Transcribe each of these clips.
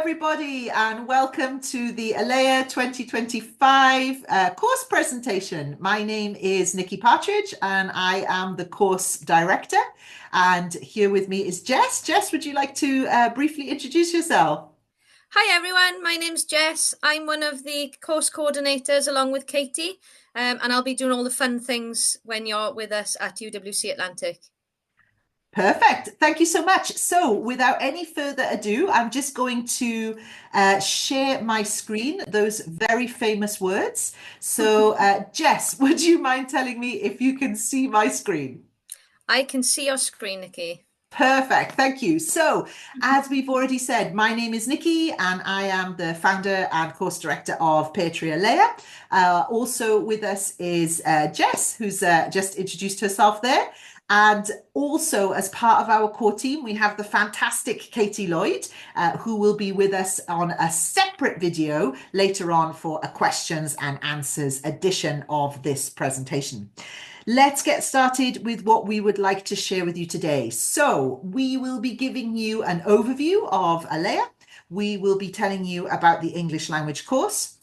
everybody, and welcome to the ELEA 2025 course presentation. My name is Nicky Partridge, and I am the course director. And here with me is Jess. Jess, would you like to briefly introduce yourself? Hi everyone, my name's Jess. I'm one of the course coordinators along with Katie, and I'll be doing all the fun things when you're with us at UWC Atlantic. Perfect. Thank you so much. So without any further ado, I'm just going to share my screen, those very famous words. So Jess, would you mind telling me if you can see my screen? I can see your screen, Nicky. Perfect. Thank you. So, as we've already said, my name is Nicky and I am the founder and course director of Peartree ELEA. Also with us is Jess, who's just introduced herself there. And also, as part of our core team, we have the fantastic Katie Lloyd, who will be with us on a separate video later on for a questions and answers edition of this presentation. Let's get started with what we would like to share with you today. So we will be giving you an overview of ELEA. We will be telling you about the English language course.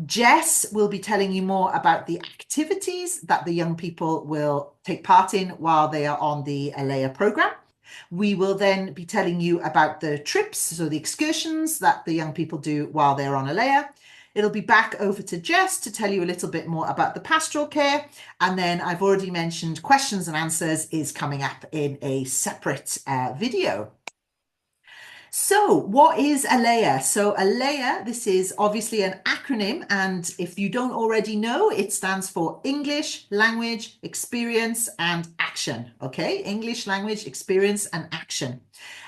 Jess will be telling you more about the activities that the young people will take part in while they are on the ELEA program. We will then be telling you about the trips, so the excursions that the young people do while they're on ELEA. It'll be back over to Jess to tell you a little bit more about the pastoral care. And then I've already mentioned questions and answers is coming up in a separate video. So what is ELEA? So ELEA, this is obviously an acronym, and if you don't already know, it stands for English, Language, Experience and Action. Okay, English, Language, Experience and Action.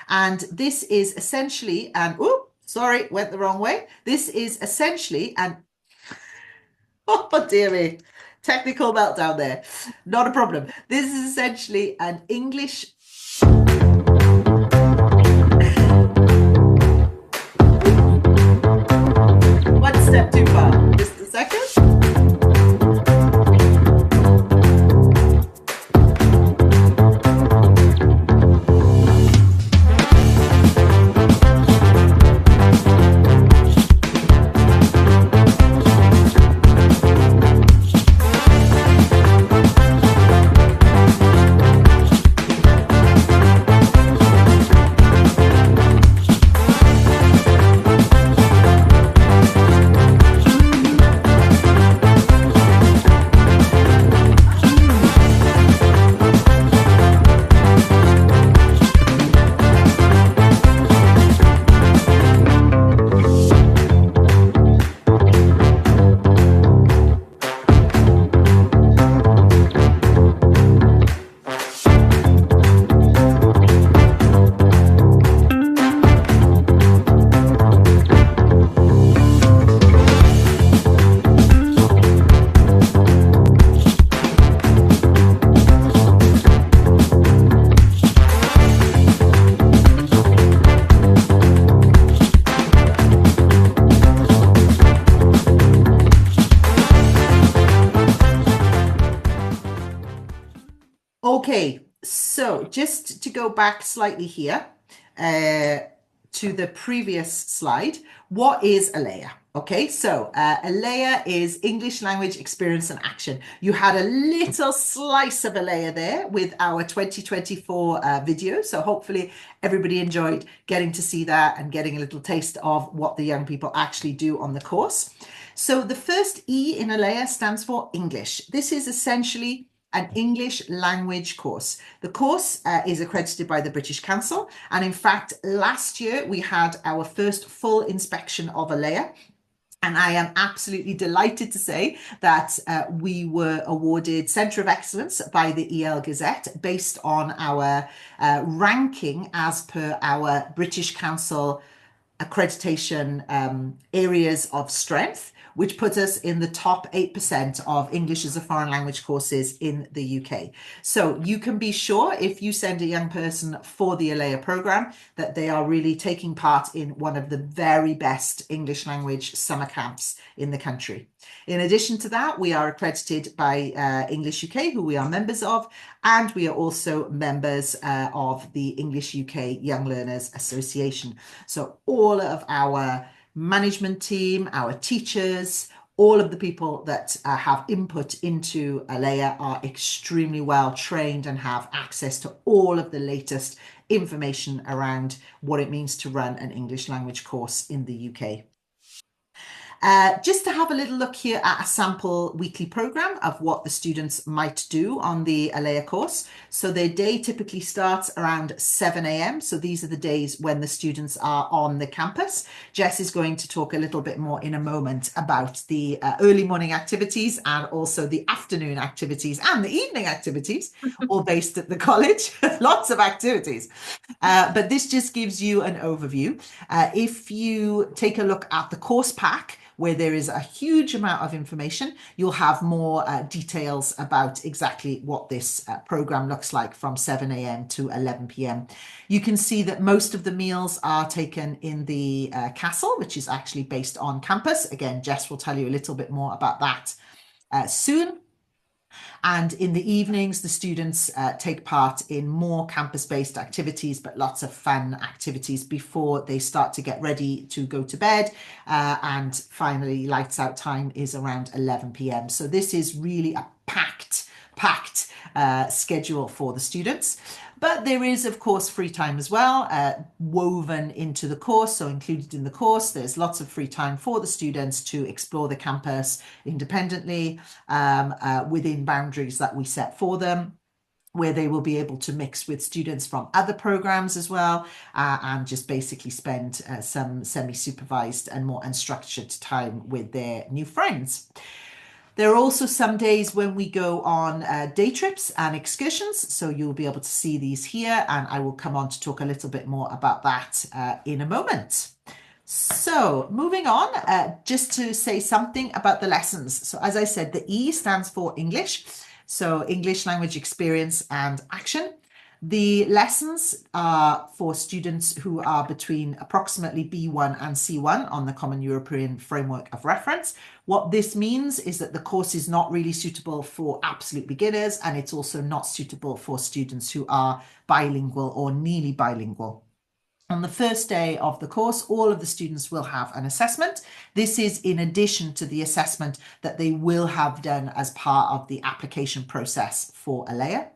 And this is essentially an, oh, sorry, went the wrong way. This is essentially an, oh dear me, technical meltdown there. Not a problem. This is essentially an English. One step too far. Just a second. Okay, so just to go back slightly here to the previous slide, what is ELEA? Okay, so ELEA is English Language Experience and Action. You had a little slice of ELEA there with our 2024 video, so hopefully everybody enjoyed getting to see that and getting a little taste of what the young people actually do on the course. So the first E in ELEA stands for English. This is essentially an English language course. The course is accredited by the British Council. And in fact, last year we had our first full inspection of ELEA. And I am absolutely delighted to say that we were awarded Centre of Excellence by the EL Gazette based on our ranking as per our British Council accreditation areas of strength. which puts us in the top 8% of English as a foreign language courses in the UK. So you can be sure if you send a young person for the ELEA program that they are really taking part in one of the very best English language summer camps in the country. In addition to that, we are accredited by English UK, who we are members of, and we are also members of the English UK Young Learners Association. So all of our management team, our teachers, all of the people that have input into ELEA are extremely well trained and have access to all of the latest information around what it means to run an English language course in the UK. Just to have a little look here at a sample weekly program of what the students might do on the ELEA course. So their day typically starts around 7 a.m. So these are the days when the students are on the campus. Jess is going to talk a little bit more in a moment about the early morning activities and also the afternoon activities and the evening activities, all based at the college. Lots of activities. But this just gives you an overview. If you take a look at the course pack, where there is a huge amount of information, you'll have more details about exactly what this program looks like from 7 a.m. to 11 p.m. You can see that most of the meals are taken in the castle, which is actually based on campus. Again, Jess will tell you a little bit more about that soon. And in the evenings, the students take part in more campus-based activities, but lots of fun activities before they start to get ready to go to bed. And finally, lights out time is around 11 p.m. So this is really a packed schedule for the students. But there is, of course, free time as well, woven into the course. So included in the course, there's lots of free time for the students to explore the campus independently within boundaries that we set for them, where they will be able to mix with students from other programs as well, and just basically spend some semi-supervised and more unstructured time with their new friends. There are also some days when we go on day trips and excursions, so you'll be able to see these here, and I will come on to talk a little bit more about that in a moment. So moving on, just to say something about the lessons. So as I said, the E stands for English, so English language experience and action. The lessons are for students who are between approximately B1 and C1 on the Common European Framework of Reference. What this means is that the course is not really suitable for absolute beginners, and it's also not suitable for students who are bilingual or nearly bilingual. On the first day of the course, all of the students will have an assessment. This is in addition to the assessment that they will have done as part of the application process for ELEA.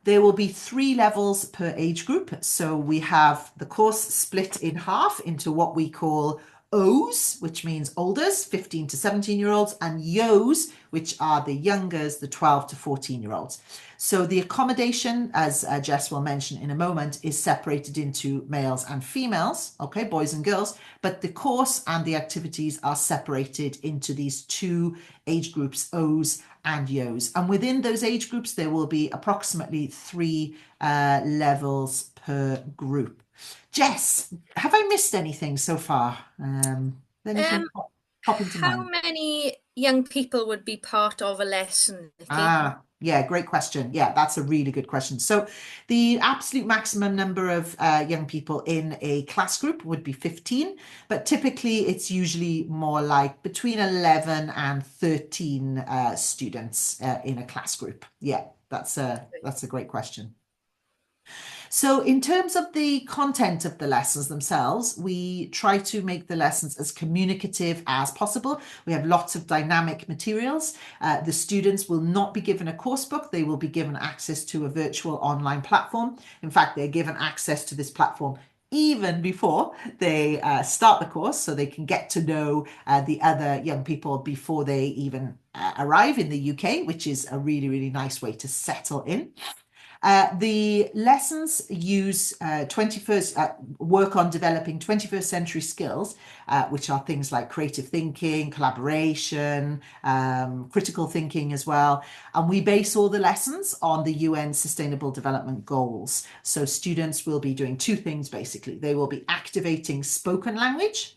There will be 3 levels per age group. So we have the course split in half into what we call O's, which means olders, 15 to 17-year-olds, and Yo's, which are the youngers, the 12 to 14-year-olds. So the accommodation, as Jess will mention in a moment, is separated into males and females, okay, boys and girls, but the course and the activities are separated into these 2 age groups, O's and Yo's. And within those age groups, there will be approximately 3 levels per group. Jess, have I missed anything so far? Anything pop into mind? How many young people would be part of a lesson, Nicky? Yeah, great question. Yeah, that's a really good question. So the absolute maximum number of young people in a class group would be 15, but typically it's usually more like between 11 and 13 students in a class group. Yeah, that's a great question. So in terms of the content of the lessons themselves, we try to make the lessons as communicative as possible. We have lots of dynamic materials. The students will not be given a course book. They will be given access to a virtual online platform. In fact, they're given access to this platform even before they start the course, so they can get to know the other young people before they even arrive in the UK, which is a really, really nice way to settle in. The lessons use work on developing 21st century skills, which are things like creative thinking, collaboration, critical thinking as well. And we base all the lessons on the UN Sustainable Development Goals. So students will be doing 2 things, basically. They will be activating spoken language.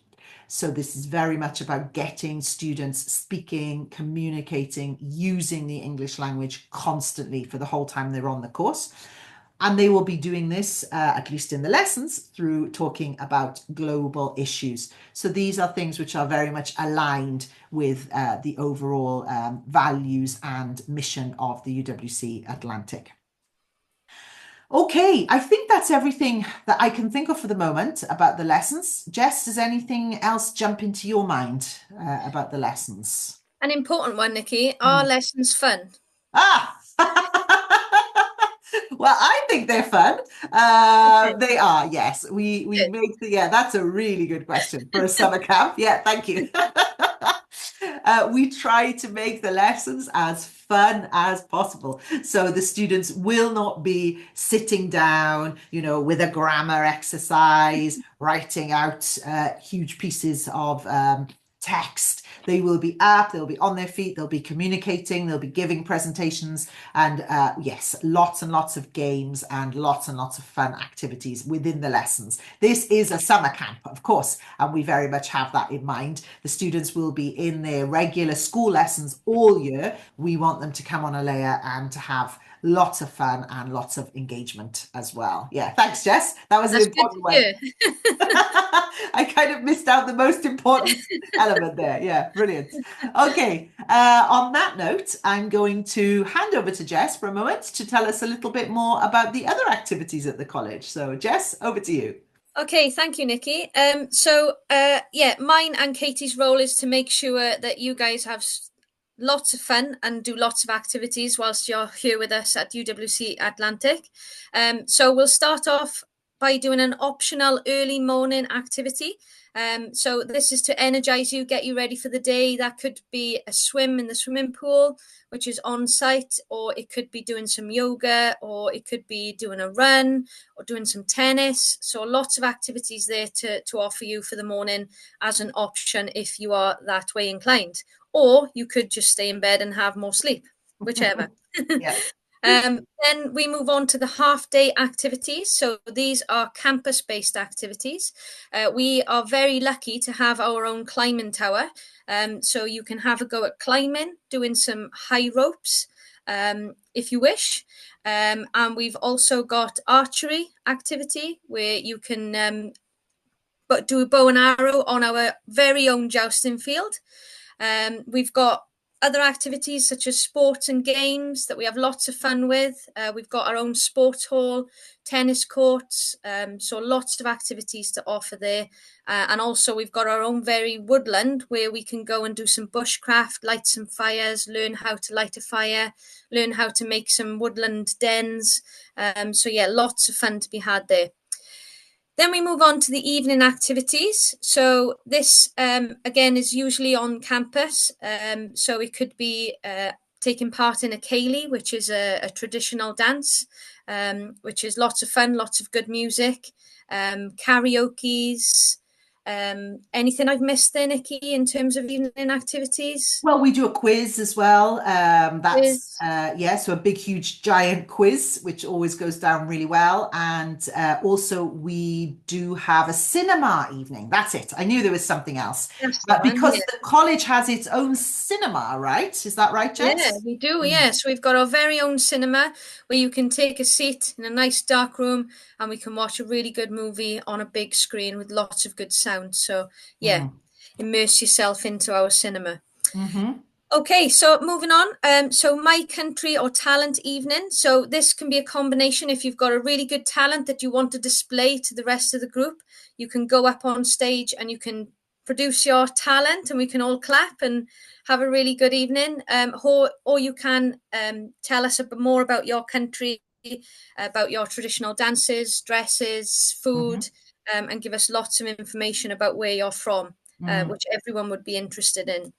So this is very much about getting students speaking, communicating, using the English language constantly for the whole time they're on the course. And they will be doing this, at least in the lessons, through talking about global issues. So these are things which are very much aligned with the overall values and mission of the UWC Atlantic. Okay, I think that's everything that I can think of for the moment about the lessons. Jess, does anything else jump into your mind about the lessons? An important one, Nikki. Are lessons fun? Ah! Well, I think they're fun. Okay. They are, yes. We make yeah, that's a really good question for a summer camp. Yeah, thank you. We try to make the lessons as fun as possible. So the students will not be sitting down, with a grammar exercise, writing out huge pieces of text. They will be up, they'll be on their feet, they'll be communicating, they'll be giving presentations, and yes, lots and lots of games and lots of fun activities within the lessons. This is a summer camp, of course, and we very much have that in mind. The students will be in their regular school lessons all year. We want them to come on ELEA and to have lots of fun and lots of engagement as well. Yeah, thanks, Jess. That was an important one. I kind of missed out the most important element there. Yeah, brilliant. Okay, on that note, I'm going to hand over to Jess for a moment to tell us a little bit more about the other activities at the college. So, Jess, over to you. Okay, thank you, Nikki. Yeah, mine and Katie's role is to make sure that you guys have lots of fun and do lots of activities whilst you're here with us at UWC Atlantic. So we'll start off by doing an optional early morning activity. So this is to energize you, get you ready for the day. That could be a swim in the swimming pool, which is on site, or it could be doing some yoga, or it could be doing a run or doing some tennis. So lots of activities there to offer you for the morning as an option if you are that way inclined. Or you could just stay in bed and have more sleep, whichever. Yeah. Then we move on to the half-day activities. So these are campus-based activities. We are very lucky to have our own climbing tower. So you can have a go at climbing, doing some high ropes, if you wish. And we've also got archery activity where you can do a bow and arrow on our very own jousting field. We've got other activities such as sports and games that we have lots of fun with. We've got our own sports hall, tennis courts, so lots of activities to offer there. And also we've got our own very woodland where we can go and do some bushcraft, light some fires, learn how to light a fire, learn how to make some woodland dens. So yeah, lots of fun to be had there. Then we move on to the evening activities. So this, again, is usually on campus. So it could be taking part in a ceilidh, which is a traditional dance, which is lots of fun, lots of good music, karaoke's. Anything I've missed there, Nikki, in terms of evening activities? Well, we do a quiz as well. That's so a big, huge, giant quiz, which always goes down really well. And also we do have a cinema evening. That's it. I knew there was something else. Because the college has its own cinema, right? Is that right, Jess? Yeah, we do. Yes, we've got our very own cinema where you can take a seat in a nice dark room and we can watch a really good movie on a big screen with lots of good sound. So yeah, immerse yourself into our cinema. Okay, so moving on. So my country or talent evening. So this can be a combination. If you've got a really good talent that you want to display to the rest of the group, you can go up on stage and you can produce your talent and we can all clap and have a really good evening. Or you can tell us a bit more about your country, about your traditional dances, dresses, food, and give us lots of information about where you're from, which everyone would be interested in.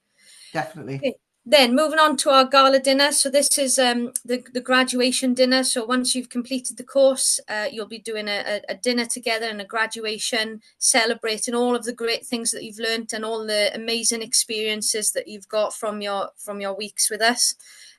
Definitely. Okay. Then moving on to our gala dinner. So this is the graduation dinner. So once you've completed the course, you'll be doing a dinner together and a graduation, celebrating all of the great things that you've learned and all the amazing experiences that you've got from your weeks with us.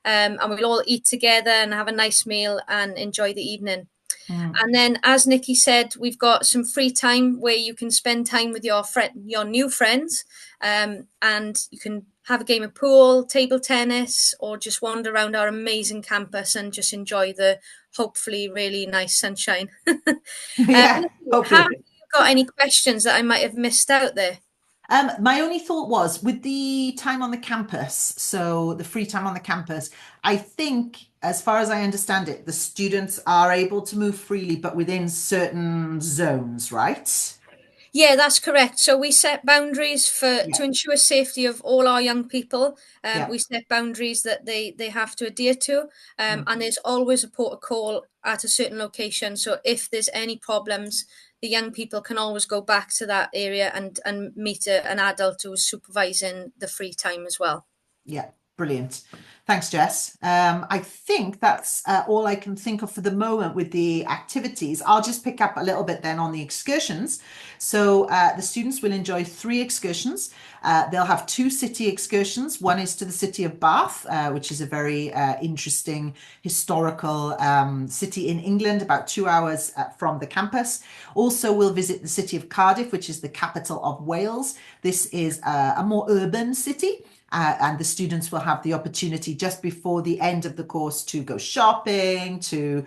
And we'll all eat together and have a nice meal and enjoy the evening. And then, as Nikki said, we've got some free time where you can spend time with your new friends, and you can have a game of pool, table tennis, or just wander around our amazing campus and just enjoy the hopefully really nice sunshine. Yeah, Nikki, have hopefully. you got any questions that I might have missed out there? My only thought was with the time on the campus, so the free time on the campus, I think, as far as I understand it, the students are able to move freely, but within certain zones, right? Yeah, that's correct. So we set boundaries to Yeah, ensure safety of all our young people. yeah. We set boundaries that they have to adhere to, Mm. and there's always a protocol at a certain location. So if there's any problems, the young people can always go back to that area and meet an adult who is supervising the free time as well. Yeah, brilliant. Thanks, Jess. I think that's all I can think of for the moment with the activities. I'll just pick up a little bit then on the excursions. So the students will enjoy 3 excursions. They'll have 2 city excursions. One is to the city of Bath, which is a very interesting historical city in England, about 2 hours from the campus. Also, we'll visit the city of Cardiff, which is the capital of Wales. This is a more urban city. And the students will have the opportunity just before the end of the course to go shopping, to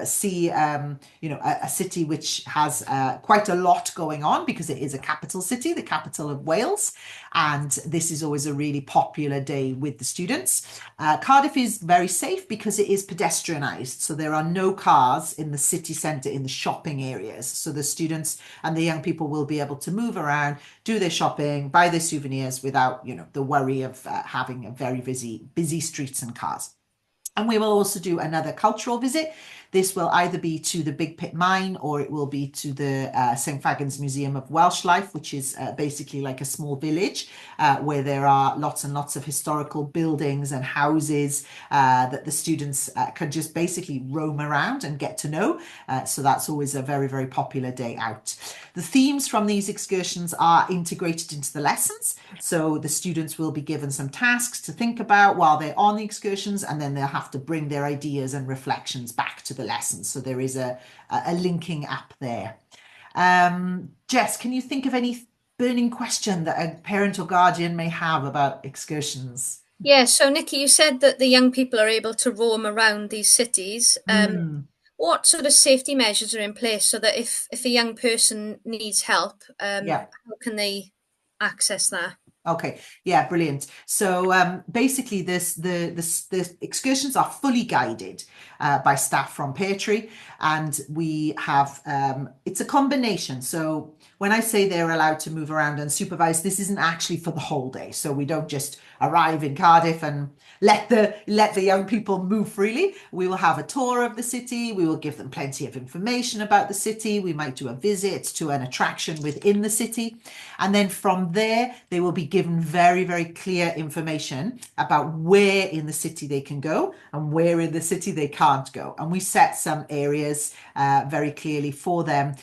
see, a city which has quite a lot going on because it is a capital city, the capital of Wales. And this is always a really popular day with the students. Cardiff is very safe because it is pedestrianised. So there are no cars in the city centre, in the shopping areas. So the students and the young people will be able to move around, do their shopping, buy their souvenirs without, the worry of having a very busy streets and cars. And we will also do another cultural visit. This will either be to the Big Pit Mine or it will be to the St Fagans Museum of Welsh Life, which is basically like a small village where there are lots and lots of historical buildings and houses that the students can just basically roam around and get to know. So that's always a very, very popular day out. The themes from these excursions are integrated into the lessons. So the students will be given some tasks to think about while they're on the excursions, and then they'll have to bring their ideas and reflections back to the lessons. So there is a linking up there. Jess, can you think of any burning question that a parent or guardian may have about excursions? Yeah, so Nikki, you said that the young people are able to roam around these cities. Mm, What sort of safety measures are in place so that if a young person needs help, yeah. how can they access that? Okay, yeah, brilliant. So basically, the excursions are fully guided by staff from Peartree, and we have it's a combination. So when I say they're allowed to move around and supervise, this isn't actually for the whole day. So we don't just arrive in Cardiff and let the young people move freely. We will have a tour of the city. We will give them plenty of information about the city. We might do a visit to an attraction within the city, and then from there they will be given very, very clear information about where in the city they can go and where in the city they can't go. And we set some areas very clearly for them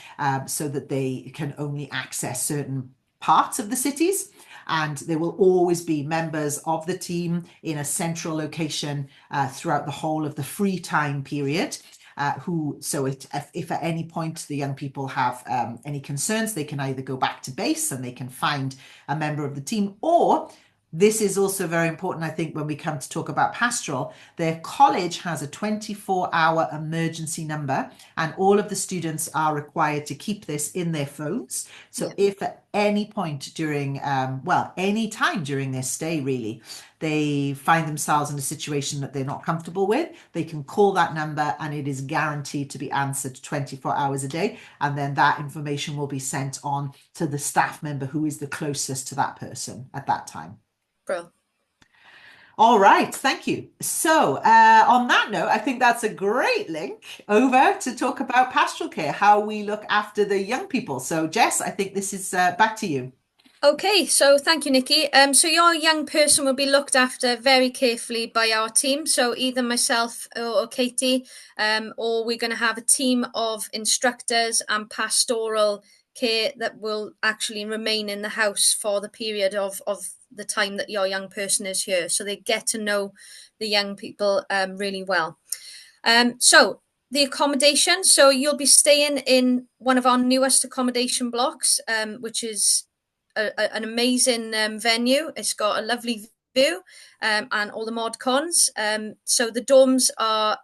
so that they can only access certain parts of the cities. And there will always be members of the team in a central location throughout the whole of the free time period. If at any point the young people have any concerns, they can either go back to base and they can find a member of the team, or this is also very important, I think, when we come to talk about pastoral. Their college has a 24-hour emergency number, and all of the students are required to keep this in their phones. So if at any point during, any time during their stay, really, they find themselves in a situation that they're not comfortable with, they can call that number and it is guaranteed to be answered 24 hours a day. And then that information will be sent on to the staff member who is the closest to that person at that time. Bro. All right, thank you. So, on that note, I think that's a great link over to talk about pastoral care, how we look after the young people. So, Jess, I think this is back to you. Okay, so thank you, Nikki. So your young person will be looked after very carefully by our team. So either myself or Katie, or we're going to have a team of instructors and pastoral care that will actually remain in the house for the period of the time that your young person is here. So they get to know the young people really well. So The accommodation. So you'll be staying in one of our newest accommodation blocks, which is an amazing venue. It's got a lovely view and all the mod cons. So the dorms are,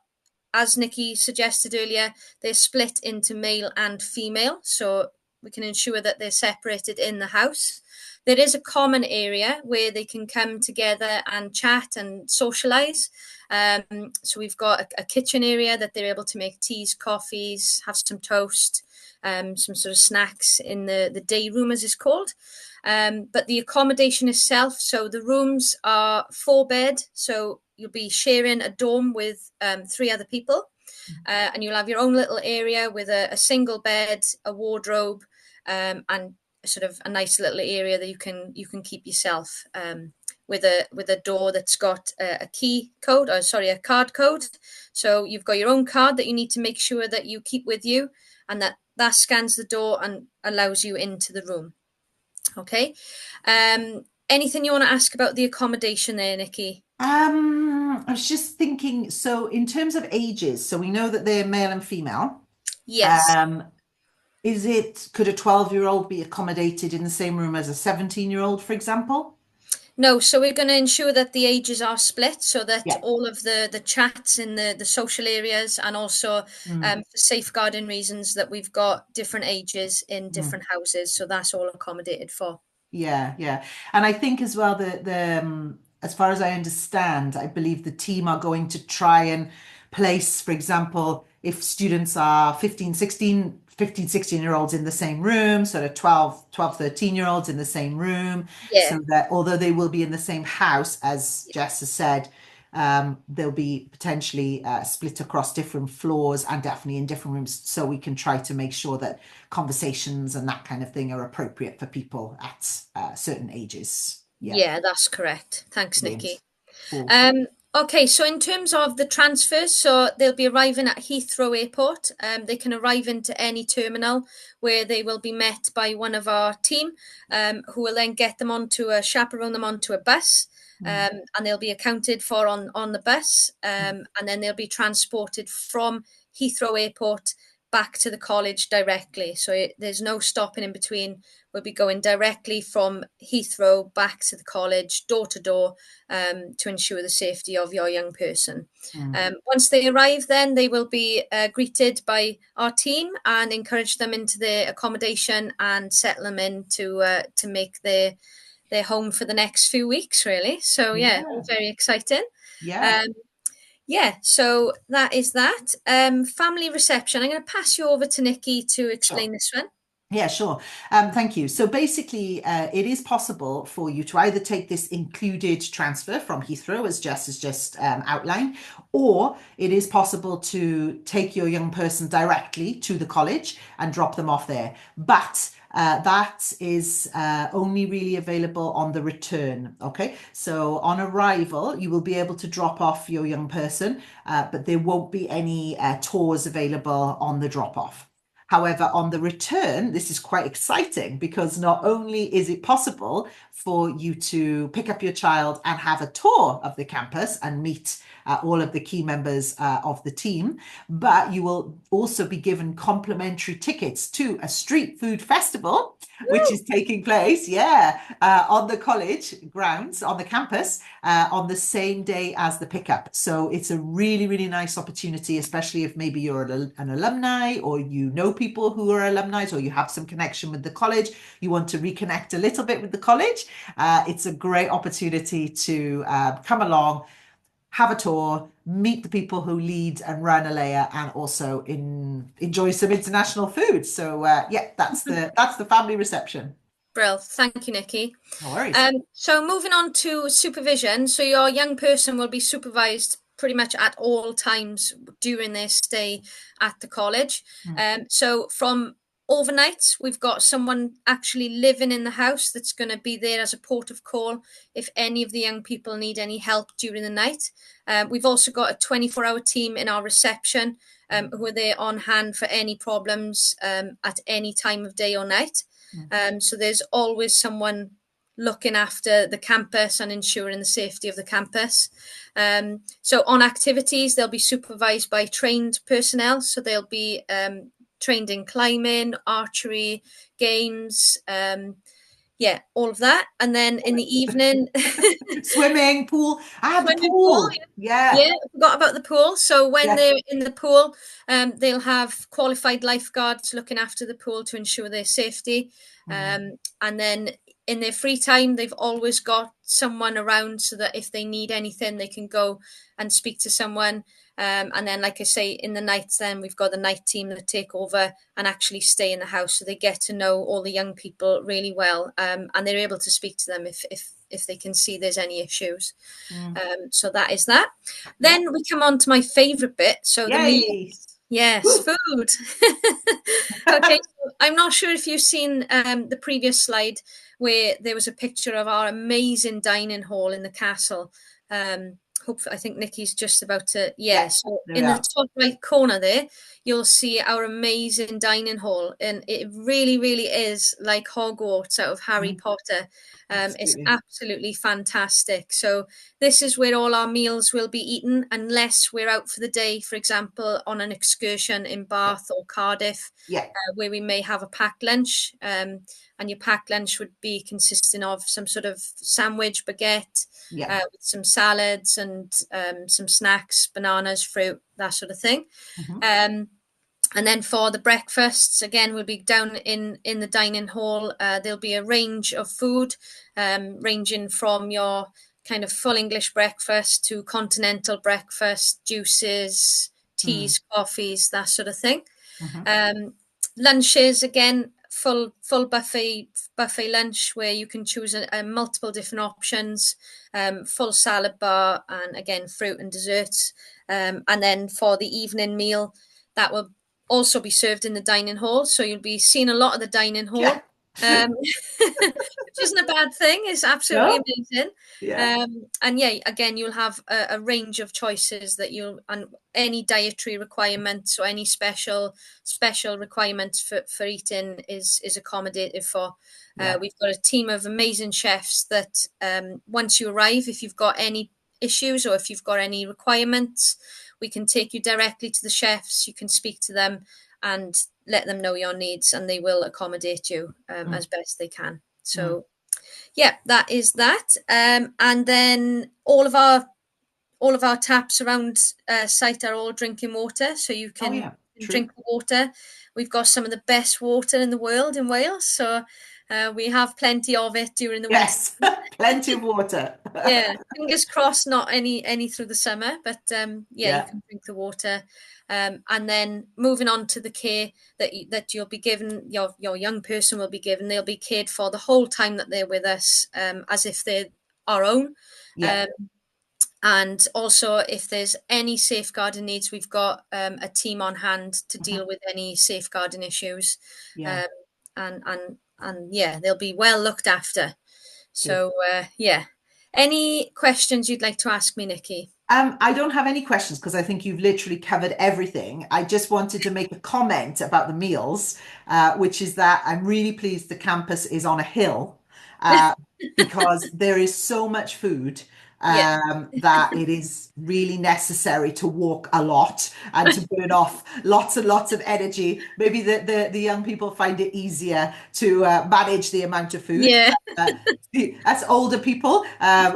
as Nicky suggested earlier, they're split into male and female. So we can ensure that they're separated in the house. There is a common area where they can come together and chat and socialise. So we've got a kitchen area that they're able to make teas, coffees, have some toast, some sort of snacks in the day room, as it's called. But the accommodation itself, so the rooms are 4-bed, so you'll be sharing a dorm with 3 other people, and you'll have your own little area with a single bed, a wardrobe, and sort of a nice little area that you can keep yourself, with a door that's got a key code, or sorry, a card code. So you've got your own card that you need to make sure that you keep with you, and that scans the door and allows you into the room. Okay. Anything you want to ask about the accommodation there, Nicky? I was just thinking, so in terms of ages, so we know that they're male and female. Yes. Um, could a 12-year-old be accommodated in the same room as a 17-year-old, for example? No, so we're going to ensure that the ages are split so that Yeah. all of the chats in the social areas, and also Mm, for safeguarding reasons, that we've got different ages in mm. different houses. So that's all accommodated for. Yeah, yeah. And I think as well that as far as I understand, I believe the team are going to try and place, for example, if students are 16 year olds in the same room, sort of 13 year olds in the same room, Yeah. so that although they will be in the same house, as Jess has said, they'll be potentially split across different floors and definitely in different rooms, so we can try to make sure that conversations and that kind of thing are appropriate for people at certain ages. Yeah, Yeah, that's correct. Thanks, Nicky. brilliant. Cool. Okay, so in terms of the transfers, so they'll be arriving at Heathrow Airport. They can arrive into any terminal where they will be met by one of our team, who will then chaperone them onto a bus, Mm, and they'll be accounted for on the bus, and then they'll be transported from Heathrow Airport back to the college directly. So there's no stopping in between. We'll be going directly from Heathrow back to the college, door to door, to ensure the safety of your young person. mm, Once they arrive, then they will be greeted by our team and encourage them into their accommodation and settle them in to make their home for the next few weeks, really. So yeah, all yeah, very exciting. yeah, Um, yeah, so that is that. Family reception. I'm going to pass you over to Nicky to sure. explain this one. Yeah, sure. Thank you. So basically, it is possible for you to either take this included transfer from Heathrow, as Jess has just outlined, or it is possible to take your young person directly to the college and drop them off there. But that is only really available on the return. Okay, so on arrival, you will be able to drop off your young person, but there won't be any tours available on the drop off. However, on the return, this is quite exciting because not only is it possible for you to pick up your child and have a tour of the campus and meet all of the key members of the team, but you will also be given complimentary tickets to a street food festival, which is taking place, on the college grounds, on the campus, on the same day as the pickup. So it's a really, really nice opportunity, especially if maybe you're an alumni or you know people who are alumni or you have some connection with the college, you want to reconnect a little bit with the college. It's a great opportunity to come along, have a tour, meet the people who lead and run ELEA, and also enjoy some international food. So that's the family reception. Brill. Thank you, Nicky. No worries. So moving on to supervision. So your young person will be supervised pretty much at all times during their stay at the college. Mm, So from overnight, we've got someone actually living in the house that's going to be there as a port of call if any of the young people need any help during the night. We've also got a 24-hour team in our reception, who are there on hand for any problems at any time of day or night. mm, So there's always someone looking after the campus and ensuring the safety of the campus. So on activities, they'll be supervised by trained personnel. So they'll be trained in climbing, archery, games, yeah, all of that. And then in the evening, Swimming, pool. Ah, the swimming pool. pool. Yeah. Yeah, I forgot about the pool. So when Yes. they're in the pool, they'll have qualified lifeguards looking after the pool to ensure their safety. And then in their free time, they've always got someone around so that if they need anything, they can go and speak to someone. And then, like I say, in the nights, then we've got the night team that take over and actually stay in the house, so they get to know all the young people really well, and they're able to speak to them if they can see there's any issues. So that is that. Then we come on to my favourite bit. So the Yay. meals. Yes, food. Okay, so I'm not sure if you've seen the previous slide where there was a picture of our amazing dining hall in the castle. I think Nicky's just about to, Yes, so there we in the are. top right corner there, you'll see our amazing dining hall. And it really, really is like Hogwarts out of Harry Potter. It's Absolutely. absolutely fantastic. So this is where all our meals will be eaten, unless we're out for the day, for example, on an excursion in Bath or Cardiff, Yeah. where we may have a packed lunch. And your packed lunch would be consisting of some sort of sandwich, baguette, Yeah. with some salads and some snacks, bananas, fruit, that sort of thing. And then for the breakfasts, again, we'll be down in the dining hall. There'll be a range of food, ranging from your kind of full English breakfast to continental breakfast, juices, teas, coffees, that sort of thing. Lunches, again, full buffet lunch where you can choose a multiple different options, full salad bar, and again fruit and desserts. And then for the evening meal, that will also be served in the dining hall. So you'll be seeing a lot of the dining hall, Yeah. which isn't a bad thing. It's absolutely No? amazing. Yeah. And yeah, again, you'll have a range of choices that and any dietary requirements or any special requirements for eating is accommodated for. Yeah. We've got a team of amazing chefs that once you arrive, if you've got any issues or if you've got any requirements, we can take you directly to the chefs. You can speak to them and let them know your needs, and they will accommodate you as best they can. So yeah, that is that. And then all of our taps around site are all drinking water, so you Oh, can yeah. True. drink the water. We've got some of the best water in the world in Wales, so we have plenty of it during the winter. Yes. Plenty of water. Yeah, fingers crossed, not any through the summer, but yeah, you Yeah. can drink the water. And then moving on to the care that you'll be given, your young person will be given. They'll be cared for the whole time that they're with us, as if they're our own. Yeah. And also, if there's any safeguarding needs, we've got a team on hand to deal with any safeguarding issues. Yeah. And yeah, they'll be well looked after. Good. So yeah. Any questions you'd like to ask me, Nikki? I don't have any questions because I think you've literally covered everything. I just wanted to make a comment about the meals, which is that I'm really pleased the campus is on a hill, uh, because there is so much food, Yeah. that it is really necessary to walk a lot and to burn off lots and lots of energy. Maybe the young people find it easier to manage the amount of food. Yeah. As older people,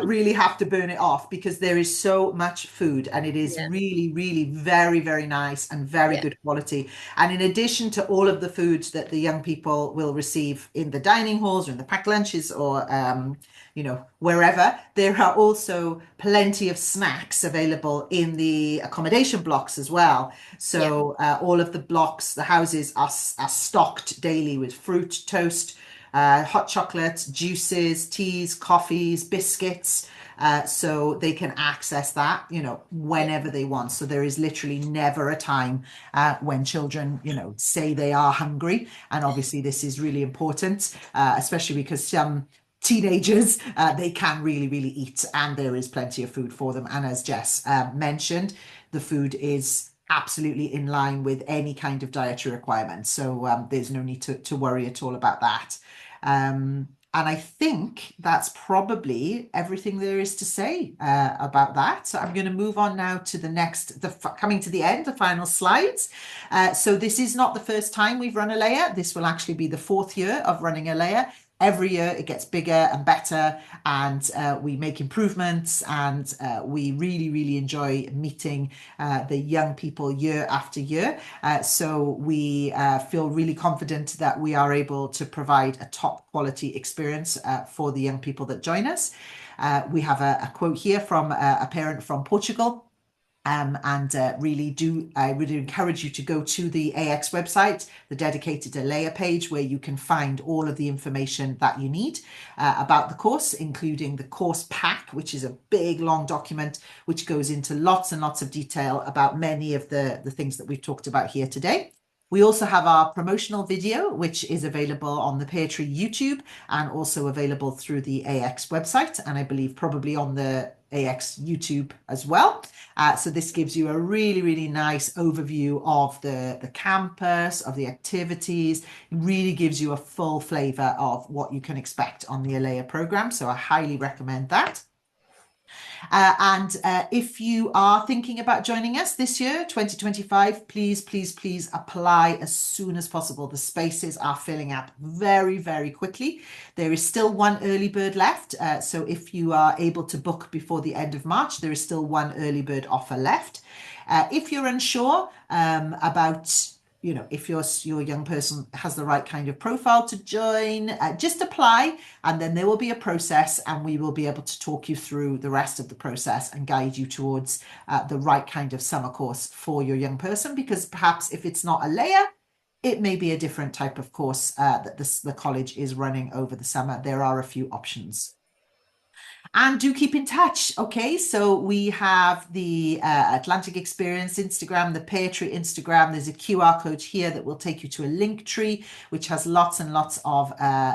really have to burn it off because there is so much food and it is Yeah. really, really very, very nice and very Yeah. good quality. And in addition to all of the foods that the young people will receive in the dining halls or in the packed lunches or wherever, there are also plenty of snacks available in the accommodation blocks as well. So all of the blocks, the houses are stocked daily with fruit, toast, hot chocolate, juices, teas, coffees, biscuits. So they can access that, whenever they want. So there is literally never a time when children, say they are hungry. And obviously this is really important, especially because some teenagers, they can really, really eat, and there is plenty of food for them. And as Jess mentioned, the food is absolutely in line with any kind of dietary requirements. So there's no need to worry at all about that. And I think that's probably everything there is to say about that. So I'm going to move on now to the next, coming to the end, the final slides. So this is not the first time we've run ELEA. This will actually be the 4th year of running ELEA. Every year it gets bigger and better, and we make improvements, and we really, really enjoy meeting the young people year after year. So we feel really confident that we are able to provide a top quality experience for the young people that join us. We have a quote here from a parent from Portugal. I would encourage you to go to the AX website, the dedicated ELEA page, where you can find all of the information that you need about the course, including the course pack, which is a big, long document, which goes into lots and lots of detail about many of the things that we've talked about here today. We also have our promotional video, which is available on the Peartree YouTube and also available through the AX website, and I believe probably on the AX YouTube as well. So this gives you a really, really nice overview of the campus, of the activities. It really gives you a full flavour of what you can expect on the ELEA programme. So I highly recommend that. If you are thinking about joining us this year, 2025, please, please, please apply as soon as possible. The spaces are filling up very, very quickly. There is still one early bird left. So if you are able to book before the end of March, there is still one early bird offer left. If you're unsure about if your young person has the right kind of profile to join, just apply, and then there will be a process, and we will be able to talk you through the rest of the process and guide you towards the right kind of summer course for your young person, because perhaps if it's not ELEA, it may be a different type of course that the college is running over the summer. There are a few options. And do keep in touch. Okay, so we have the Atlantic Experience Instagram, the Peartree Instagram. There's a QR code here that will take you to a link tree, which has lots and lots of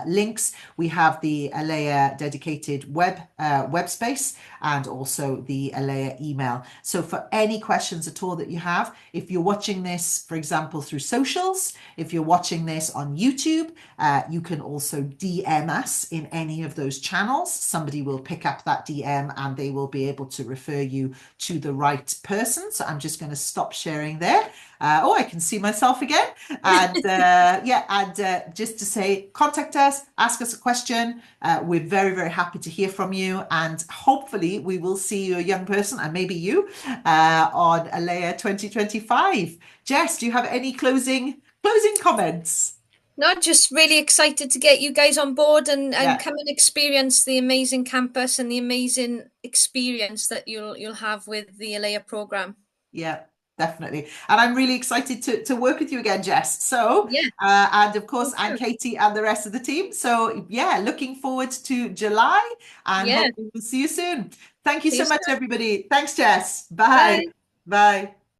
links. We have the ELEA dedicated web space, and also the ELEA email. So for any questions at all that you have, if you're watching this, for example, through socials, if you're watching this on YouTube, you can also DM us in any of those channels. Somebody will pick up that DM and they will be able to refer you to the right person. So I'm just going to stop sharing there. Oh, I can see myself again. And just to say, contact us, ask us a question. We're very, very happy to hear from you. And hopefully we will see you, a young person, and maybe you, on ELEA 2025. Jess, do you have any closing comments? No, just really excited to get you guys on board and come and experience the amazing campus and the amazing experience that you'll have with the ELEA program. Yeah, definitely. And I'm really excited to work with you again, Jess. So, and of course, and Katie and the rest of the team. So yeah, looking forward to July, and hopefully we'll see you soon. Thank you so much, everybody. Thanks, Jess. Bye. Bye. Bye.